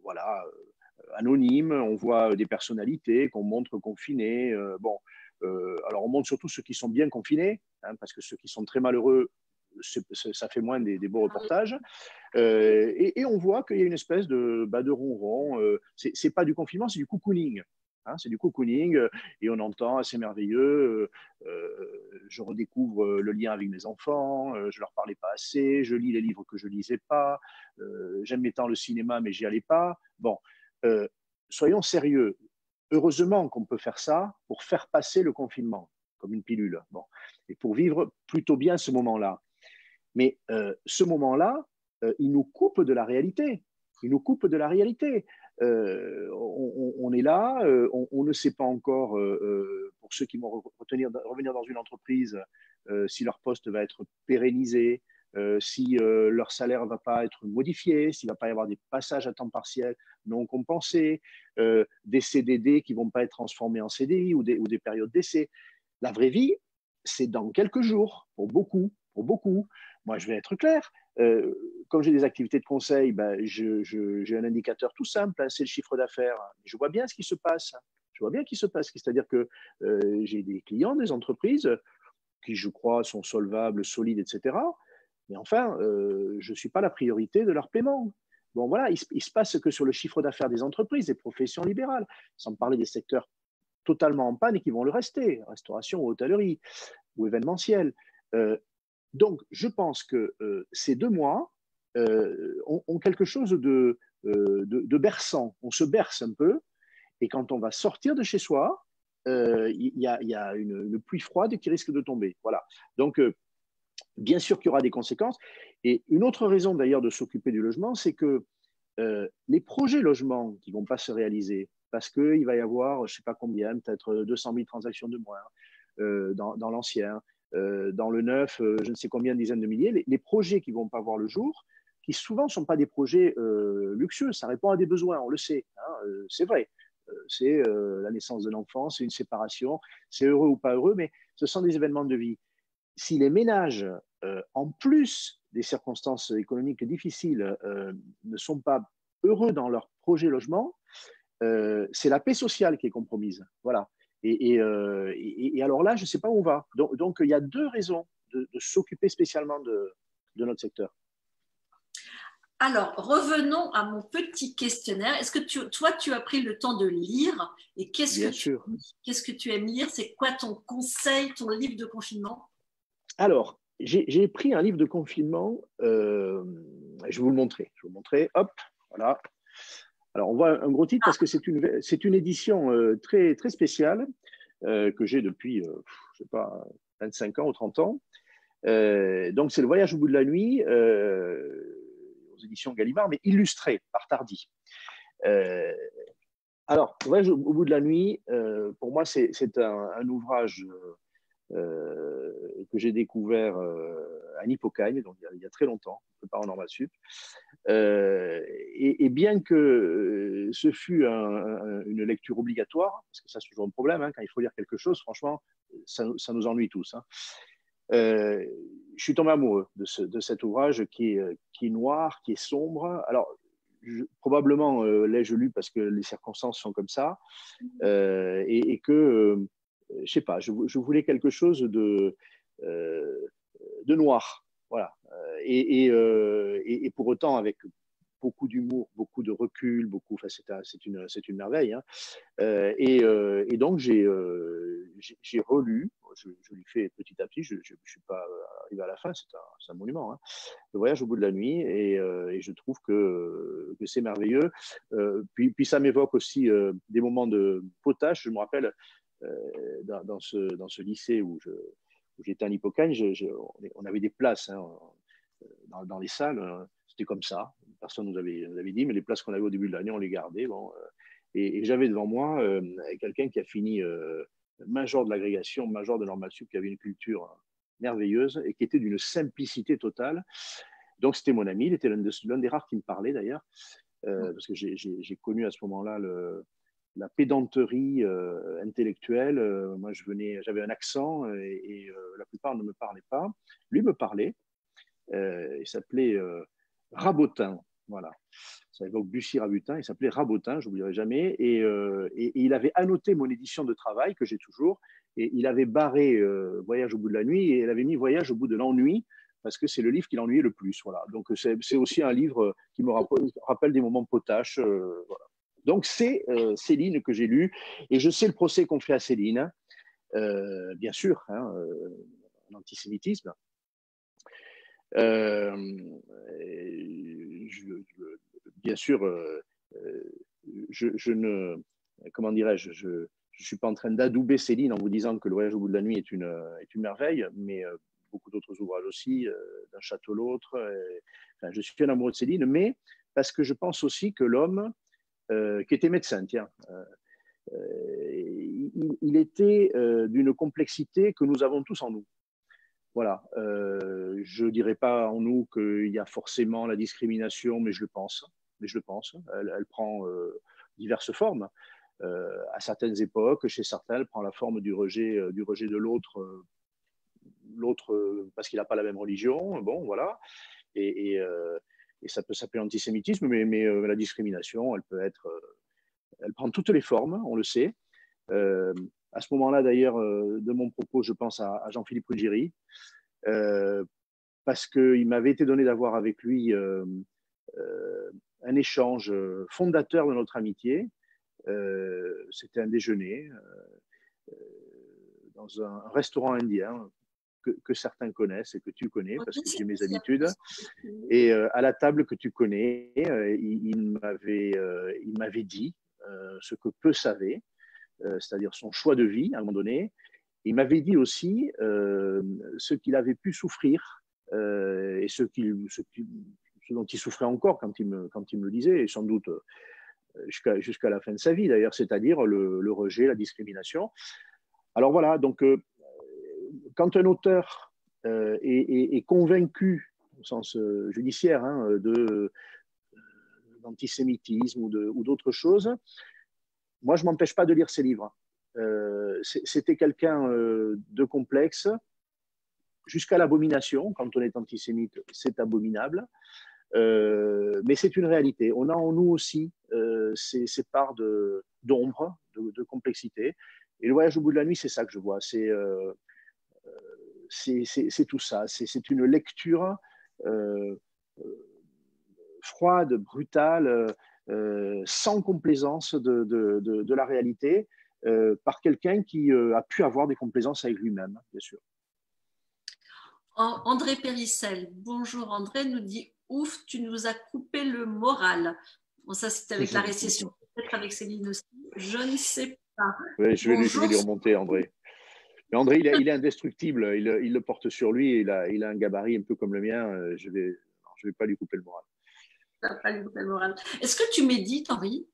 voilà, anonymes, on voit des personnalités qu'on montre confinées. Alors on montre surtout ceux qui sont bien confinés, hein, parce que ceux qui sont très malheureux, ça fait moins des beaux reportages. Et on voit qu'il y a une espèce de ronron. C'est pas du confinement, c'est du cocooning. Hein, c'est du cocooning et on entend, c'est merveilleux, je redécouvre le lien avec mes enfants, je leur parlais pas assez, je lis les livres que je lisais pas, j'aimais tant le cinéma mais j'y allais pas. Bon, euh, soyons sérieux. Heureusement qu'on peut faire ça pour faire passer le confinement comme une pilule. Bon, et pour vivre plutôt bien ce moment-là. Mais ce moment-là, il nous coupe de la réalité. Il nous coupe de la réalité. On est là, on ne sait pas encore, pour ceux qui vont revenir dans une entreprise, si leur poste va être pérennisé, si leur salaire ne va pas être modifié, s'il ne va pas y avoir des passages à temps partiel non compensés, des CDD qui ne vont pas être transformés en CDI ou des périodes d'essai. La vraie vie, c'est dans quelques jours, pour beaucoup, pour beaucoup. Moi, je vais être clair. Comme j'ai des activités de conseil, ben, j'ai un indicateur tout simple, hein, c'est le chiffre d'affaires. Je vois bien ce qui se passe. Je vois bien ce qui se passe. C'est-à-dire que j'ai des clients, des entreprises qui, je crois, sont solvables, solides, etc. Mais enfin, je ne suis pas la priorité de leur paiement. Bon, voilà, il se passe que sur le chiffre d'affaires des entreprises, des professions libérales, sans parler des secteurs totalement en panne et qui vont le rester, restauration ou hôtellerie ou événementiel. Donc, je pense que ces 2 mois ont quelque chose de berçant. On se berce un peu, et quand on va sortir de chez soi, y a une pluie froide qui risque de tomber. Voilà. Donc, bien sûr qu'il y aura des conséquences. Et une autre raison d'ailleurs de s'occuper du logement, c'est que les projets logements qui ne vont pas se réaliser, parce qu'il va y avoir, je ne sais pas combien, peut-être 200 000 transactions de moins dans l'ancien, dans le neuf, je ne sais combien de dizaines de milliers, les projets qui ne vont pas voir le jour, qui souvent ne sont pas des projets luxueux, ça répond à des besoins, on le sait, hein, c'est vrai. C'est la naissance de l'enfant, c'est une séparation, c'est heureux ou pas heureux, mais ce sont des événements de vie. Si les ménages, en plus des circonstances économiques difficiles, ne sont pas heureux dans leur projet logement, c'est la paix sociale qui est compromise. Voilà. Et alors là, je ne sais pas où on va. Donc, il y a 2 raisons de s'occuper spécialement de notre secteur. Alors, revenons à mon petit questionnaire. Est-ce que toi, tu as pris le temps de lire et Bien sûr. qu'est-ce que tu aimes lire? C'est quoi ton conseil, ton livre de confinement? Alors, j'ai pris un livre de confinement. Je vais vous le montrer. Je vais vous le montrer. Hop, voilà. Alors, on voit un gros titre parce que c'est une édition très, très spéciale que j'ai depuis, je sais pas, 25 ans ou 30 ans. Donc, c'est Le Voyage au bout de la nuit, aux éditions Gallimard, mais illustré par Tardy. Alors, Le Voyage au bout de la nuit, pour moi, c'est un ouvrage que j'ai découvert à Hippocagne, donc il y a très longtemps, pas en normal sup. Et bien que ce fut une lecture obligatoire, parce que ça c'est toujours un problème, hein, quand il faut lire quelque chose, franchement, ça nous ennuie tous. Hein. Je suis tombé amoureux de cet ouvrage qui est noir, qui est sombre. Alors, probablement l'ai-je lu parce que les circonstances sont comme ça, et que, je sais pas, je voulais quelque chose de noir. Voilà. Et pour autant, avec beaucoup d'humour, beaucoup de recul, enfin, c'est une merveille. Hein. Et donc, j'ai relu, je lui fais petit à petit, je ne suis pas arrivé à la fin, c'est un monument, hein, Le Voyage au bout de la nuit, et je trouve que c'est merveilleux. Puis ça m'évoque aussi des moments de potache. Je me rappelle, dans ce lycée où j'étais en Hippocagne, on avait des places, hein, dans les salles. C'était comme ça. Personne nous avait dit, mais les places qu'on avait au début de l'année, on les gardait. Bon, et j'avais devant moi quelqu'un qui a fini major de l'agrégation, major de normal sup, qui avait une culture merveilleuse et qui était d'une simplicité totale. Donc, c'était mon ami. Il était l'un des rares qui me parlait, d'ailleurs, parce que j'ai connu à ce moment-là la pédanterie intellectuelle. Moi, j'avais un accent et la plupart ne me parlaient pas. Lui me parlait. Il s'appelait Rabotin. Voilà. Ça évoque Bussy-Rabutin. Il s'appelait Rabotin, je n'oublierai jamais. Et il avait annoté mon édition de travail, que j'ai toujours. Et il avait barré Voyage au bout de la nuit et il avait mis Voyage au bout de l'ennui, parce que c'est le livre qui l'ennuyait le plus. Voilà. Donc, c'est aussi un livre qui me rappelle des moments potaches. Voilà. Donc, c'est Céline que j'ai lu, et je sais le procès qu'on fait à Céline, bien sûr, hein, l'antisémitisme. Euh, bien sûr, je ne, comment dirais-je, je ne suis pas en train d'adouber Céline en vous disant que Le Voyage au bout de la nuit est une merveille, mais beaucoup d'autres ouvrages aussi, D'un château l'autre. Enfin, je suis un amoureux de Céline, mais parce que je pense aussi que l'homme, qui était médecin, tiens, il était d'une complexité que nous avons tous en nous. Voilà. Je ne dirais pas en nous qu'il y a forcément la discrimination, mais je le pense. Mais je le pense. Elle prend diverses formes. À certaines époques, chez certains, elle prend la forme du rejet de l'autre parce qu'il n'a pas la même religion. Bon, voilà. Et ça peut s'appeler antisémitisme, mais la discrimination, elle prend toutes les formes, on le sait. Euh, à ce moment-là, d'ailleurs, de mon propos, je pense à Jean-Philippe Ruggieri, parce qu'il m'avait été donné d'avoir avec lui un échange fondateur de notre amitié. C'était un déjeuner dans un restaurant indien que certains connaissent et que tu connais, parce que j'ai mes habitudes. Et à la table que tu connais, il m'avait dit ce que peu savaient, c'est-à-dire son choix de vie à un moment donné. Il m'avait dit aussi ce qu'il avait pu souffrir et ce dont il souffrait encore quand il me le disait, et sans doute jusqu'à la fin de sa vie d'ailleurs, c'est-à-dire le rejet, la discrimination. Alors voilà, donc quand un auteur est convaincu, au sens judiciaire, hein, d'antisémitisme ou d'autres choses, moi je ne m'empêche pas de lire ses livres. C'était quelqu'un de complexe, jusqu'à l'abomination. Quand on est antisémite, c'est abominable. Mais c'est une réalité. On a en nous aussi ces parts d'ombre, de complexité. Et Le Voyage au bout de la nuit, c'est ça que je vois. C'est tout ça. C'est une lecture euh, froide, brutale, sans complaisance de la réalité, par quelqu'un qui a pu avoir des complaisances avec lui-même, bien sûr. André Périssel, bonjour André, nous dit ouf, tu nous as coupé le moral. Bon, ça c'est avec la récession, peut-être avec Céline aussi, je ne sais pas. Oui, je vais lui Bonjour. remonter, André. Mais André, il est indestructible, il le porte sur lui, il a un gabarit un peu comme le mien, je vais pas lui couper le moral. Est-ce que tu médites, Henri?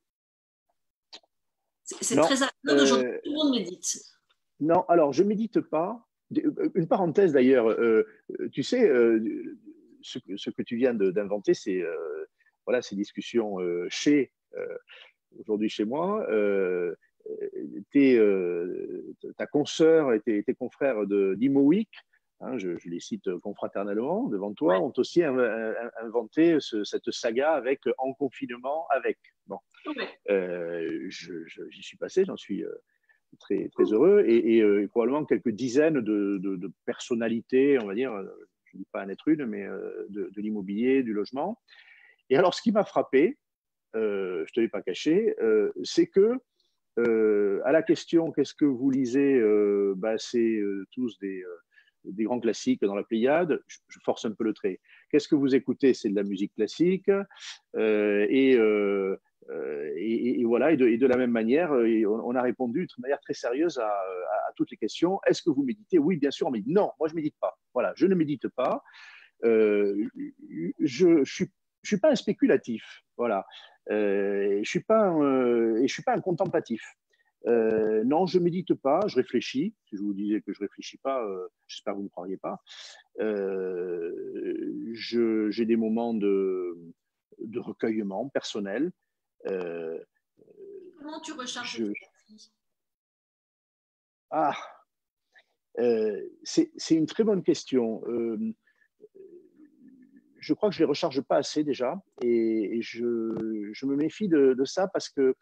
C'est Non, très à la mode aujourd'hui, tout le monde médite. non, alors je médite pas. Une parenthèse d'ailleurs, tu sais, ce que tu viens d'inventer, c'est voilà, ces discussions aujourd'hui chez moi. Ta consoeur et tes confrères d'Imo Week, hein, je les cite confraternellement devant toi, Ouais. ont aussi inventé cette saga avec En confinement avec. Bon, Ouais. j'y suis passé, j'en suis très, très heureux, et probablement quelques dizaines de personnalités, on va dire, je ne dis pas un être une, mais de l'immobilier, du logement. Et alors, ce qui m'a frappé, je ne te l'ai pas caché, c'est que à la question qu'est-ce que vous lisez, c'est tous des grands classiques dans la Pléiade, je force un peu le trait. Qu'est-ce que vous écoutez? C'est de la musique classique. Et voilà, et de la même manière, on a répondu de manière très sérieuse à toutes les questions. Est-ce que vous méditez? Oui, bien sûr, on médite. Non, moi je ne médite pas. Voilà, je ne médite pas. Je suis pas un spéculatif. Voilà. Je suis pas un contemplatif. Non, je médite pas, je réfléchis. Si je vous disais que je réfléchis pas, j'espère que vous ne croiriez pas. J'ai des moments de recueillement personnel. Euh, Comment tu recharges je, tes batteries? ah, c'est une très bonne question. Je crois que je ne les recharge pas assez déjà, et je me méfie de ça, parce que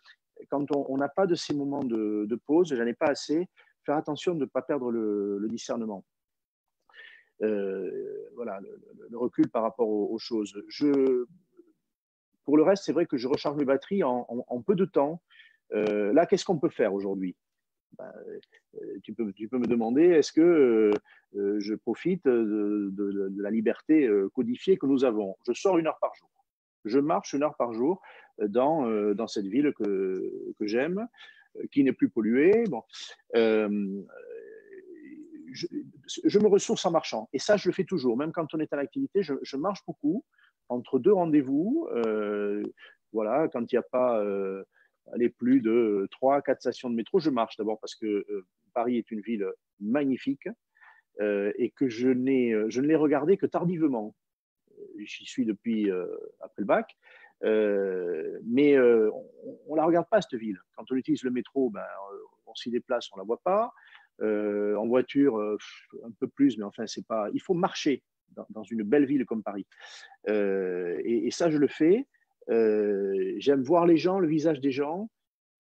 quand on n'a pas de ces moments de pause, j'en ai pas assez, faire attention de ne pas perdre le discernement. Voilà, le recul par rapport aux choses. pour le reste, c'est vrai que je recharge mes batteries en peu de temps. Là, qu'est-ce qu'on peut faire aujourd'hui? Ben, tu peux me demander, est-ce que je profite de la liberté codifiée que nous avons? Je sors 1 heure par jour. Je marche 1 heure par jour dans cette ville que j'aime, qui n'est plus polluée. Bon. Je, je, me ressource en marchant. Et ça, je le fais toujours. Même quand on est en activité, je marche beaucoup entre 2 rendez-vous. Voilà, quand il n'y a pas plus de 3-4 stations de métro, je marche d'abord parce que Paris est une ville magnifique et que je ne l'ai regardée que tardivement. J'y suis depuis après le bac. Mais on ne la regarde pas, cette ville. Quand on utilise le métro, ben, on s'y déplace, on ne la voit pas. En voiture, un peu plus, mais enfin, c'est pas. Il faut marcher dans une belle ville comme Paris. Et ça, je le fais. J'aime voir les gens, le visage des gens,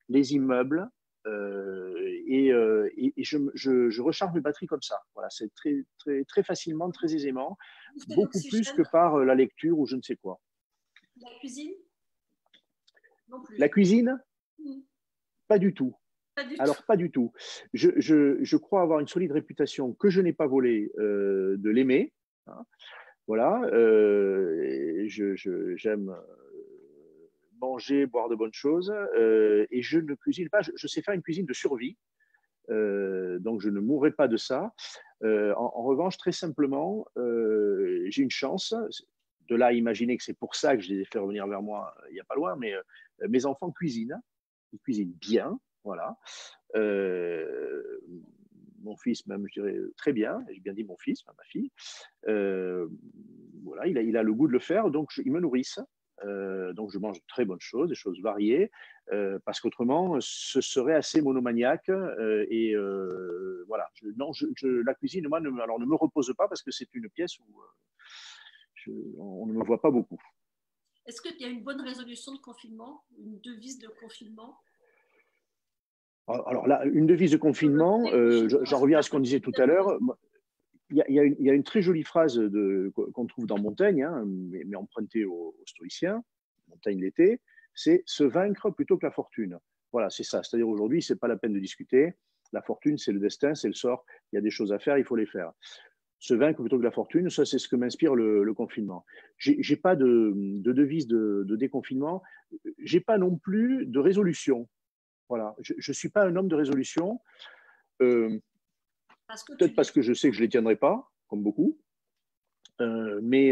les immeubles, et je recharge mes batteries comme ça. Voilà, c'est très facilement, très aisément, beaucoup plus que par la lecture ou je ne sais quoi. La cuisine? Non plus. La cuisine? Pas du tout. Alors, pas du tout. Je crois avoir une solide réputation que je n'ai pas volée de l'aimer. Hein. Voilà. J'aime manger, boire de bonnes choses et je ne cuisine pas. Je sais faire une cuisine de survie. Donc, je ne mourrai pas de ça. En revanche, très simplement, j'ai une chance. De là à imaginer que c'est pour ça que je les ai fait revenir vers moi il n'y a pas loin, mais mes enfants cuisinent. Ils cuisinent bien. Voilà. Mon fils, même, je dirais très bien. J'ai bien dit mon fils, ma fille. Voilà, il a le goût de le faire, donc ils me nourrissent. Donc je mange de très bonnes choses, des choses variées, parce qu'autrement, ce serait assez monomaniaque. Voilà. Non, la cuisine, moi, ne me repose pas parce que c'est une pièce où on ne me voit pas beaucoup. Est-ce qu'il y a une bonne résolution de confinement, une devise de confinement? Alors là, une devise de confinement, j'en reviens à ce qu'on disait tout à l'heure. Il y a une très jolie phrase qu'on trouve dans Montaigne, hein, mais empruntée aux stoïciens, Montaigne l'était, c'est se vaincre plutôt que la fortune. Voilà, c'est ça. C'est-à-dire aujourd'hui, ce n'est pas la peine de discuter. La fortune, c'est le destin, c'est le sort. Il y a des choses à faire, il faut les faire. Se vaincre plutôt que la fortune, ça, c'est ce que m'inspire le confinement. Je n'ai pas de devise de déconfinement. Je n'ai pas non plus de résolution. Voilà. Je ne suis pas un homme de résolution. Peut-être parce que je sais que je ne les tiendrai pas, comme beaucoup. Mais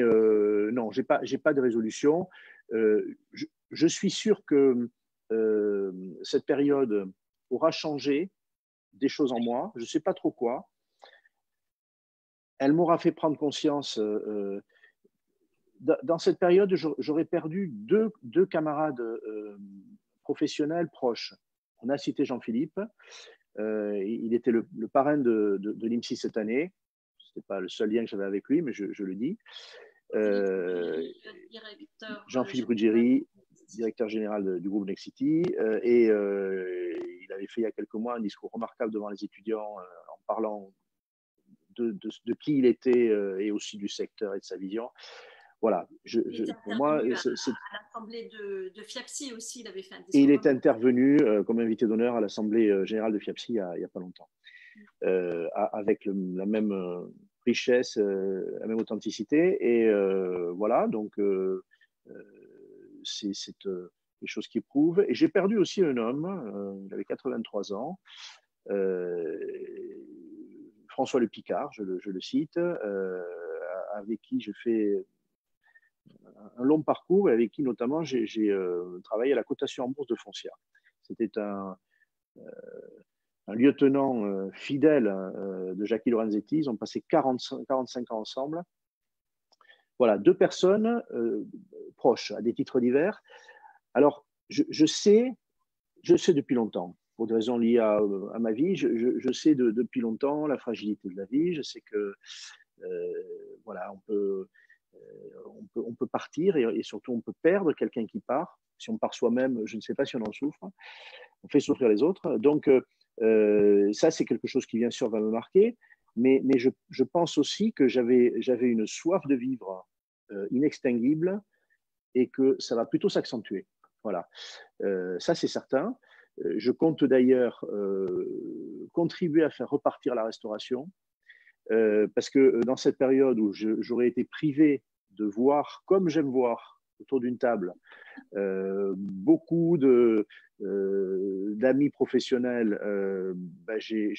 non, je n'ai pas de résolution. Je suis sûr que cette période aura changé des choses en moi. Je ne sais pas trop quoi. Elle m'aura fait prendre conscience. Dans cette période, j'aurais perdu deux camarades professionnels proches. On a cité Jean-Philippe. Il était le parrain de l'IMSI cette année. Ce n'était pas le seul lien que j'avais avec lui, mais je le dis. Jean-Philippe Ruggieri, directeur général du groupe Nexity. Et il avait fait il y a quelques mois un discours remarquable devant les étudiants en parlant de qui il était et aussi du secteur et de sa vision. Voilà. Pour moi, à l'Assemblée de FIAPSI aussi, il avait fait un discours. Et il est intervenu comme invité d'honneur à l'Assemblée générale de FIAPSI il n'y a pas longtemps, avec la même richesse, la même authenticité. Et voilà, donc c'est des choses qui prouvent. Et j'ai perdu aussi un homme, il avait 83 ans, François Le Picard, je le cite, avec qui je fais un long parcours et avec qui notamment j'ai travaillé à la cotation en bourse de Foncière. C'était un lieutenant fidèle de Jackie Lorenzetti. Ils ont passé 45 ans ensemble. Voilà, deux personnes proches à des titres divers. Alors, je sais depuis longtemps, pour des raisons liées à ma vie, je sais depuis longtemps la fragilité de la vie. Je sais que voilà, on peut partir et surtout on peut perdre quelqu'un qui part. Si on part soi-même, je ne sais pas si on en souffre. On fait souffrir les autres. Donc, ça, c'est quelque chose qui, bien sûr, va me marquer. Mais je pense aussi que j'avais une soif de vivre inextinguible et que ça va plutôt s'accentuer. Voilà, ça c'est certain. Je compte d'ailleurs contribuer à faire repartir la restauration parce que dans cette période où j'aurais été privé de voir, comme j'aime voir autour d'une table, beaucoup d'amis professionnels, ben j'ai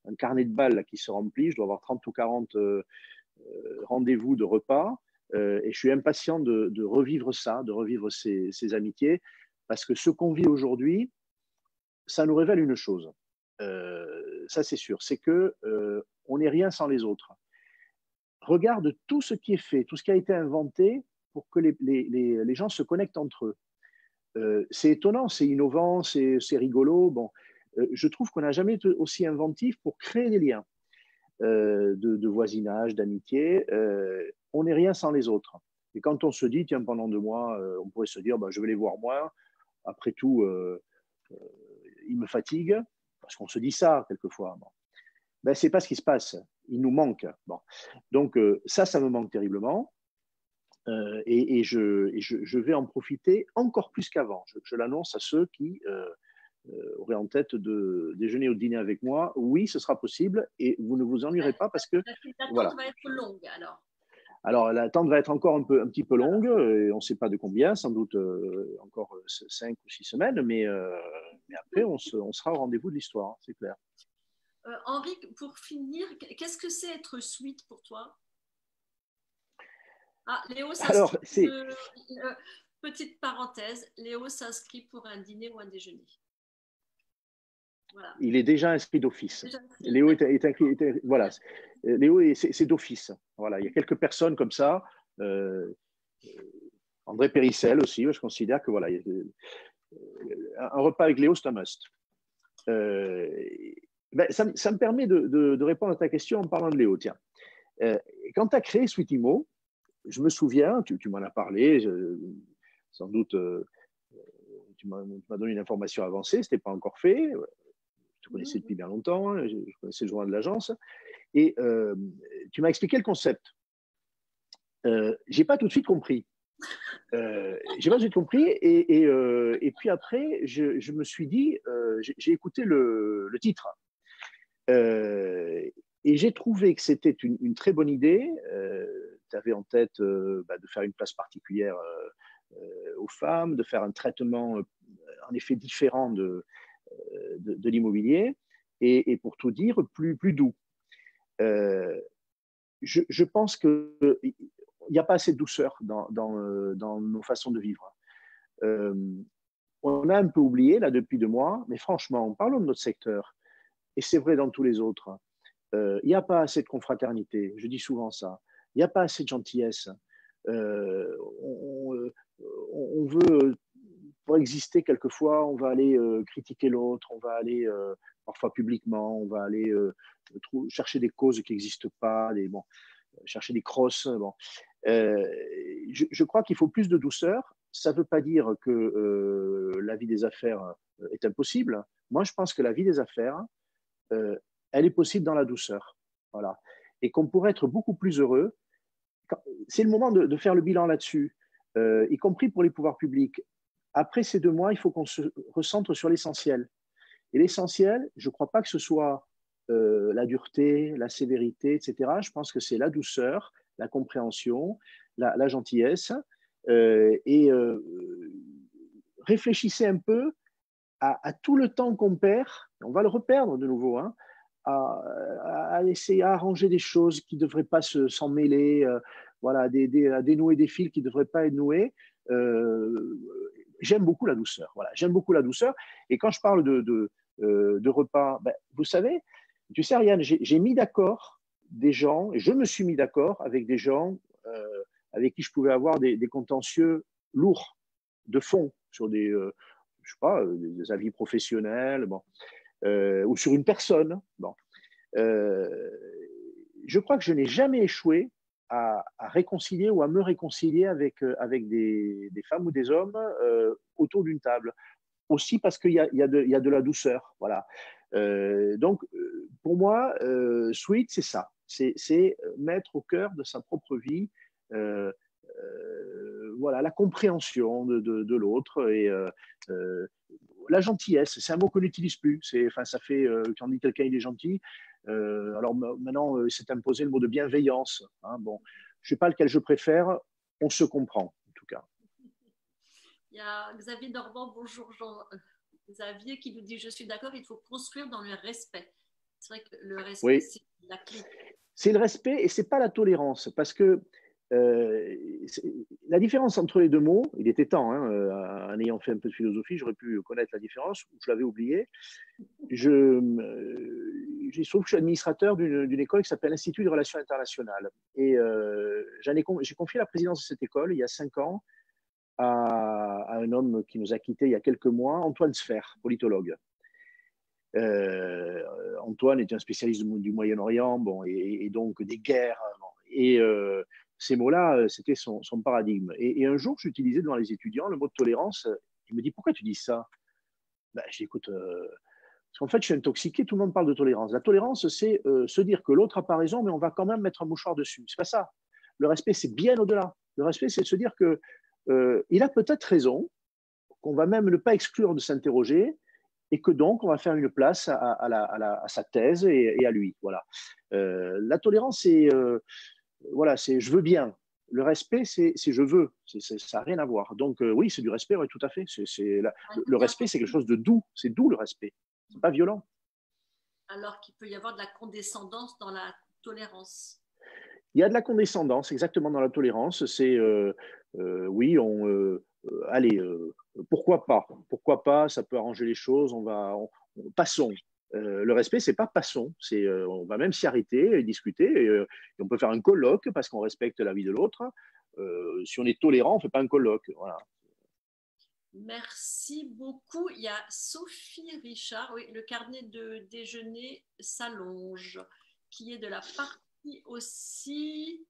un carnet de balles qui se remplit, je dois avoir 30 ou 40 rendez-vous de repas, et je suis impatient de revivre ça, de revivre ces amitiés, parce que ce qu'on vit aujourd'hui, ça nous révèle une chose, ça c'est sûr, c'est que on n'est rien sans les autres. Regarde tout ce qui est fait, tout ce qui a été inventé pour que les gens se connectent entre eux. C'est étonnant, c'est innovant, c'est rigolo. Bon, je trouve qu'on n'a jamais été aussi inventif pour créer des liens de voisinage, d'amitié. On n'est rien sans les autres. Et quand on se dit, tiens, pendant 2 mois, on pourrait se dire, bah, je vais les voir moins. Après tout, ils me fatiguent, parce qu'on se dit ça quelquefois. Bon. Ben, ce n'est pas ce qui se passe. Il nous manque. Bon. Donc, ça me manque terriblement. Et je vais en profiter encore plus qu'avant. Je l'annonce à ceux qui auraient en tête de déjeuner ou de dîner avec moi. Oui, ce sera possible et vous ne vous ennuierez pas parce que L'attente voilà. va être longue alors. Alors l'attente va être encore un petit peu longue. Et on ne sait pas de combien, sans doute encore 5 ou 6 semaines, mais après on sera au rendez-vous de l'histoire, hein, c'est clair. Henri, pour finir, qu'est-ce que c'est être sweet pour toi? Ah, Léo Alors, s'inscrit. Petite parenthèse, Léo s'inscrit pour un dîner ou un déjeuner. Voilà. Il est déjà inscrit d'office. Léo est inscrit. Voilà. Léo, c'est d'office. Voilà. Il y a quelques personnes comme ça. André Périssel aussi. Je considère que voilà, un repas avec Léo, c'est un must. Ben, ça me permet de répondre à ta question en parlant de Léo. Tiens, quand tu as créé Sweetimo, je me souviens, tu m'en as parlé, sans doute, tu m'as donné une information avancée, ce n'était pas encore fait. Je te connaissais depuis bien longtemps, je connaissais le journal de l'agence, et tu m'as expliqué le concept. Je n'ai pas tout de suite compris. J'ai pas tout de suite compris, et puis après, je me suis dit, j'ai écouté le titre, et j'ai trouvé que c'était une très bonne idée. Tu avais en tête de faire une place particulière aux femmes, de faire un traitement en effet différent de l'immobilier, et pour tout dire, plus doux. Je pense qu'il n'y a pas assez de douceur dans nos façons de vivre. On a un peu oublié, là, depuis 2 mois, mais franchement, parlons de notre secteur, et c'est vrai dans tous les autres, il n'y a pas assez de confraternité, je dis souvent ça, il n'y a pas assez de gentillesse. On veut, pour exister quelquefois, on va aller critiquer l'autre, on va aller parfois publiquement, on va aller chercher des causes qui n'existent pas, chercher des crosses. Bon. Je crois qu'il faut plus de douceur. Ça ne veut pas dire que la vie des affaires est impossible. Moi, je pense que la vie des affaires, elle est possible dans la douceur. Voilà. Et qu'on pourrait être beaucoup plus heureux. C'est le moment de faire le bilan là-dessus, y compris pour les pouvoirs publics. Après ces 2 mois, il faut qu'on se recentre sur l'essentiel. Et l'essentiel, je ne crois pas que ce soit la dureté, la sévérité, etc. Je pense que c'est la douceur, la compréhension, la gentillesse. Réfléchissez un peu à tout le temps qu'on perd, on va le reperdre de nouveau, hein, à essayer à arranger des choses qui ne devraient pas s'en mêler, voilà, à dénouer des fils qui ne devraient pas être noués. J'aime beaucoup la douceur. Voilà, j'aime beaucoup la douceur. Et quand je parle de repas, ben, vous savez, tu sais, Ariane, j'ai mis d'accord des gens, et je me suis mis d'accord avec des gens avec qui je pouvais avoir des contentieux lourds, de fond, sur je sais pas, des avis professionnels, bon, ou sur une personne. Bon. Je crois que je n'ai jamais échoué à réconcilier ou à me réconcilier avec des femmes ou des hommes autour d'une table. Aussi parce qu'il y a de la douceur. Voilà. Donc, pour moi, Sweet, c'est ça. C'est mettre au cœur de sa propre vie voilà, la compréhension de l'autre et la gentillesse. C'est un mot qu'on n'utilise plus. Enfin, ça fait quand on dit quelqu'un il est gentil. Alors maintenant, c'est imposé le mot de bienveillance. Hein, bon, je ne sais pas lequel je préfère. On se comprend, en tout cas. Il y a Xavier Dorban, bonjour Xavier, qui nous dit je suis d'accord, il faut construire dans le respect. C'est vrai que le respect, Oui. c'est la clé. C'est le respect et c'est pas la tolérance, parce que la différence entre les deux mots, il était temps, hein, en ayant fait un peu de philosophie, j'aurais pu connaître la différence, ou je l'avais oublié. Il se trouve que je suis administrateur d'une école qui s'appelle l'Institut des Relations Internationales. Et j'ai confié la présidence de cette école il y a 5 ans à un homme qui nous a quittés il y a quelques mois, Antoine Sfer, politologue. Antoine était un spécialiste du Moyen-Orient, bon, et donc des guerres. Bon, et ces mots-là, c'était son paradigme. Et un jour, j'utilisais devant les étudiants le mot de tolérance. Il me dit, pourquoi tu dis ça? Ben, je dis, écoute, parce qu'en fait, je suis intoxiqué, tout le monde parle de tolérance. La tolérance, c'est se dire que l'autre n'a pas raison, mais on va quand même mettre un mouchoir dessus. C'est pas ça. Le respect, c'est bien au-delà. Le respect, c'est de se dire que il a peut-être raison, qu'on va même ne pas exclure de s'interroger, et que donc on va faire une place à sa thèse et à lui. Voilà. La tolérance, c'est voilà, c'est je veux bien. Le respect, c'est je veux. Ça n'a rien à voir. Donc oui, c'est du respect, oui, tout à fait. Le respect, c'est quelque chose de doux. C'est doux le respect. C'est pas violent. Alors qu'il peut y avoir de la condescendance dans la tolérance. Il y a de la condescendance, exactement, dans la tolérance. C'est oui, allez, pourquoi pas? Pourquoi pas? Ça peut arranger les choses. Passons. Le respect, c'est pas passons. On va même s'y arrêter et discuter. Et on peut faire un colloque parce qu'on respecte la vie de l'autre. Si on est tolérant, on ne fait pas un colloque. Voilà. Merci beaucoup. Il y a Sophie Richard, oui, le carnet de déjeuner s'allonge, qui est de la partie aussi.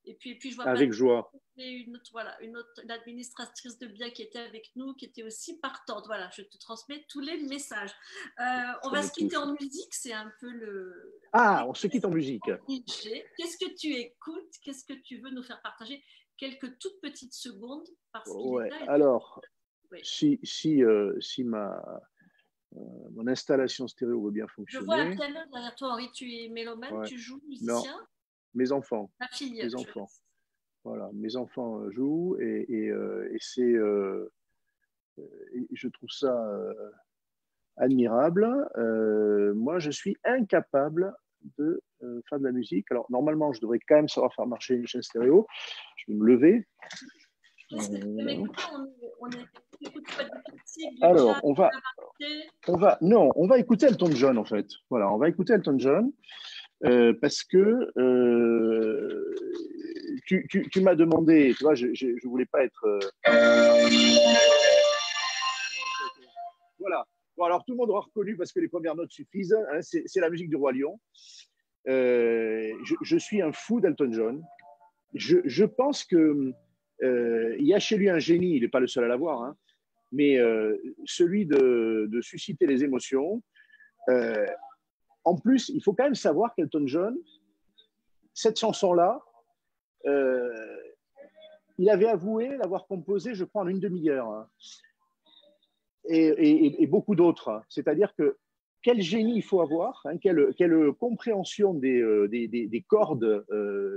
Et puis je vois Avec joie. une autre l'administratrice de bien qui était avec nous, qui était aussi partante. Voilà, je te transmets tous les messages. On va se quitter en musique, c'est un peu le. Ah, on se quitte en musique. Qu'est-ce que tu écoutes? Qu'est-ce que tu veux nous faire partager? Quelques toutes petites secondes parce qu'il Ouais. est là. Alors, oui. si mon installation stéréo veut bien Je vois un fonctionner. piano derrière toi, Henri. Tu es mélomane, Ouais. tu joues, Non, musicien? mes enfants. Ma fille. Mes enfants. Voilà, mes enfants jouent et c'est, je trouve ça admirable. Moi, je suis incapable de faire de la musique. Alors, normalement, je devrais quand même savoir faire marcher une chaîne stéréo. Je vais me lever. Alors, on va écouter Elton John, en fait. Voilà, on va écouter Elton John. Parce que tu m'as demandé, tu vois, je ne voulais pas être. Voilà. Bon, alors tout le monde aura reconnu parce que les premières notes suffisent. Hein, c'est la musique du Roi Lion. Je suis un fou d'Elton John. Je pense que il y a chez lui un génie. Il n'est pas le seul à l'avoir, hein, mais celui de susciter les émotions. En plus, il faut quand même savoir qu'Elton John, cette chanson-là, il avait avoué l'avoir composée, je crois, en une demi-heure. Hein. Et beaucoup d'autres. Hein. C'est-à-dire que quel génie il faut avoir, hein, quelle compréhension des cordes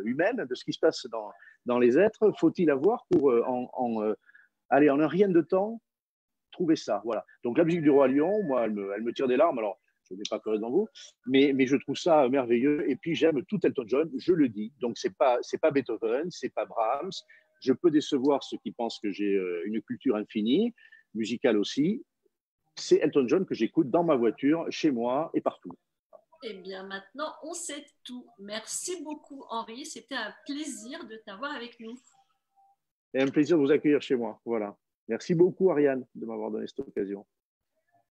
humaines, de ce qui se passe dans les êtres, faut-il avoir pour, aller en un rien de temps, trouver ça. Voilà. Donc la musique du Roi Lion, moi, elle me tire des larmes. Alors, je ne vais pas pleurer devant vous, mais je trouve ça merveilleux. Et puis, j'aime tout Elton John, je le dis. Donc, c'est pas Beethoven, c'est pas Brahms. Je peux décevoir ceux qui pensent que j'ai une culture infinie, musicale aussi. C'est Elton John que j'écoute dans ma voiture, chez moi et partout. Eh bien, maintenant, on sait tout. Merci beaucoup, Henri. C'était un plaisir de t'avoir avec nous. Et un plaisir de vous accueillir chez moi. Voilà. Merci beaucoup, Ariane, de m'avoir donné cette occasion.